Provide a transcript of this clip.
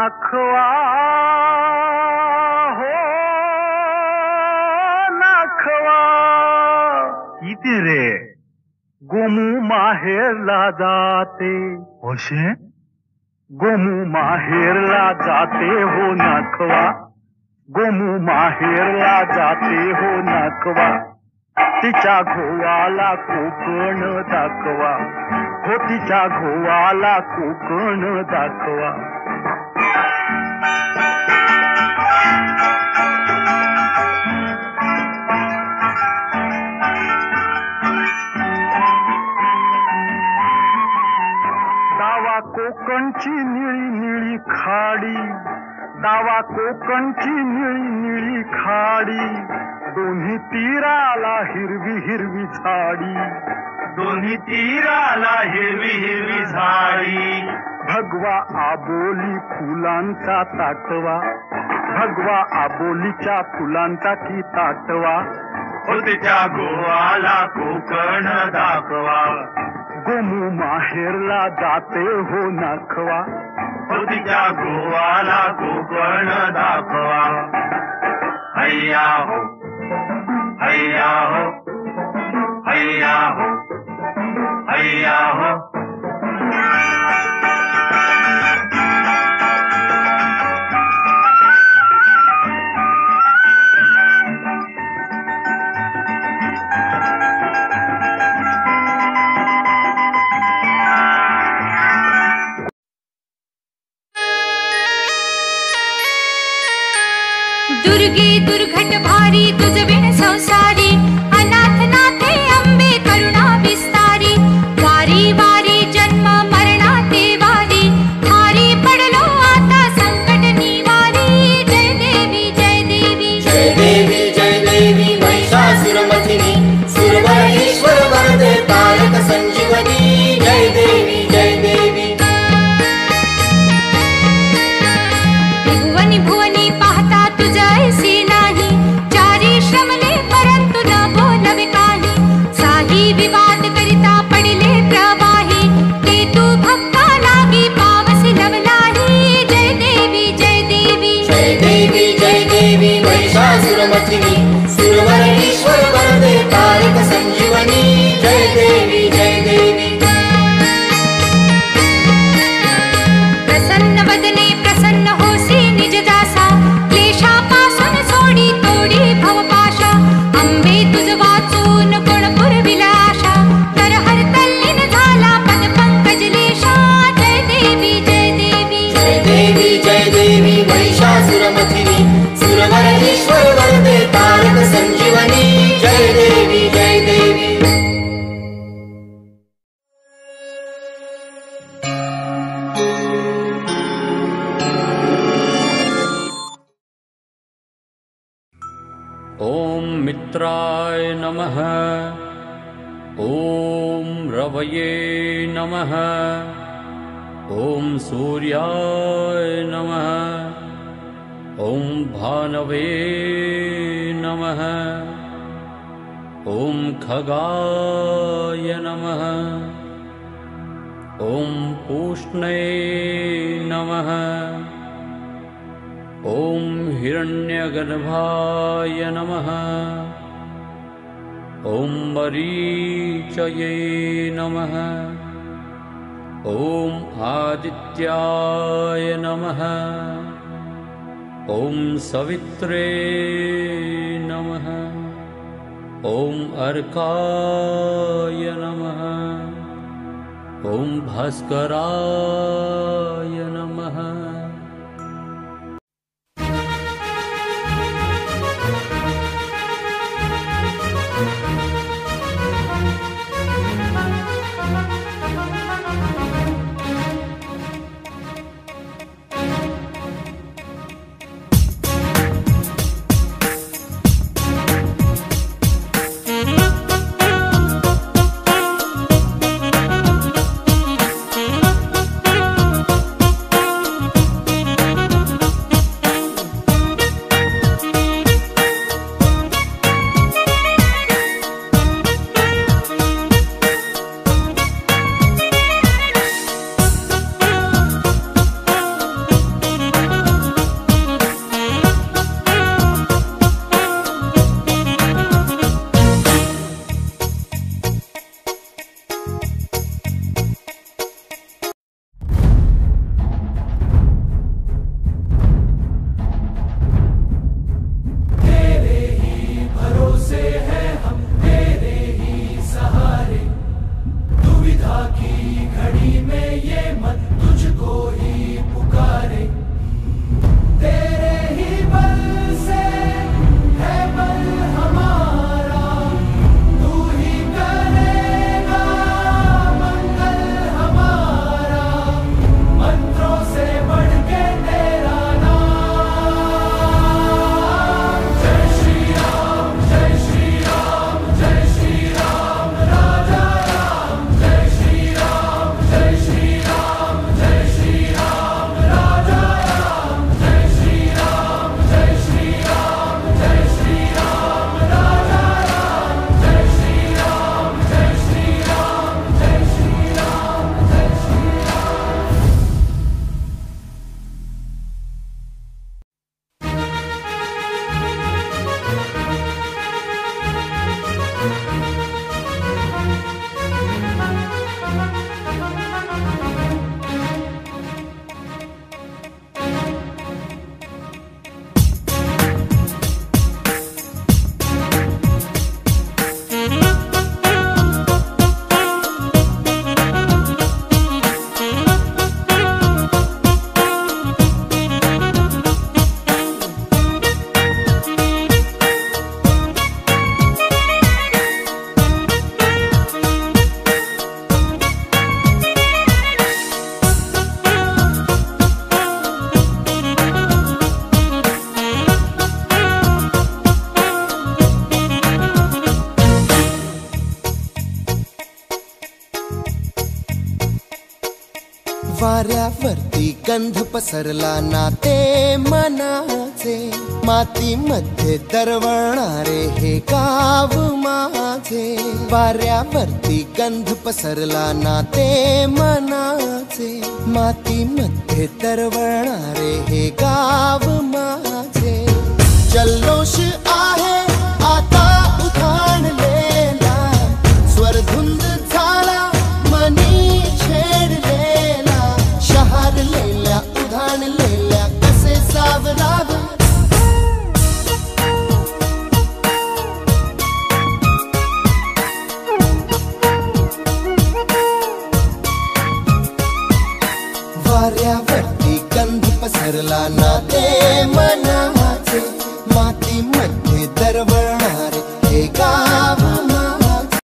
नाखवा हो नाखवा किती रे गोमू माहेरला जाते होशे गोमू माहेरला जाते हो नाखवा गोमू माहेरला जाते हो नाखवा तिच्या घोवाला कोकण दाखवा हो तिच्या घोवाला कोकण दाखवा दावा कोकणची निळी निळी खाडी दावा कोकणची निळी निळी खाडी दोन्ही तीराला हिरवी हिरवी झाडी दोन्ही तीराला हिरवी हिरवी झाडी भगवा आबोली फुलांचा ताटवा भगवा आबोलीच्या फुलांचा की ताटवा हो तिच्या गोवाला कोकण दाखवा गोमू माहेरला जाते हो नाखवा हो तिच्या गोवाला कोकण दाखवा हैया हो हैया हो हैया हो हैया हो दुर्गे दुर्घट भारी तुझ बिन संसारी अनाथ नाथे अंबे करुणा विस्तारी वारी वारी जन्म मरणाते वारी हारी पडलो आता संकट निवारी जय देवी जय देवी जय देवी जय देवी महिषासुरमथिनी सुरवर ईश्वर वरदे तारक संजीवनी जय देवी जय देवी भुवनी भुवनी पाहता तुझ ऐसी नाही चारी श्रमले परंतु न बोलवे काही साही विवाद करिता पडिले प्रवाही ते तू भक्ता लागी पावसी लवलाही जय देवी जय देवी जय देवी जय देवी महिषासुरमथिनी सुरवर ईश्वर वरदे तारक संजीवनी जय देवी जय देवी प्रसन्न वदने प्रसन्न होसी निज दासा क्लेशापासून सोडी तोडी भवपाशा अंबे तुझ वाचून कोण पुरविला आशा तर हर तल्लीन झाला पद पंकजलेशा जय देवी जय देवी जय देवी जय देवी महिषासुरमथिनी सुरवर ईश्वर वरदे तारक संजीवनी जय देवी जय देवी ओम मित्राय नमः ओम रवये नमः ओम सूर्याय नमः ओम भानवे नमः ओम खगाय नमः ओम पूष्णे नमः ओम हिरण्यगर्भाय नमः ओम मरीचये नमः ओम आदित्याय नमः ओम सवित्रे नमः ओम अर्काय नमः ओम भास्कराय नमः वाऱ्यावरती गंध पसरला नाते मनाचे, मातीमध्ये दरवळणारे हे गाव माझे. वाऱ्यावरती गंध पसरला नाते मनाचे, मातीमध्ये दरवळणारे हे गाव माझे. जल्लोष आहे आता उधाणलेला, स्वरधुंद झाला मनी छेडलेला. शहारलेल्या उधाणलेल्या कसे सावराव. वाऱ्यावरती गंध पसरला नाते मनाचे, मातीमध्ये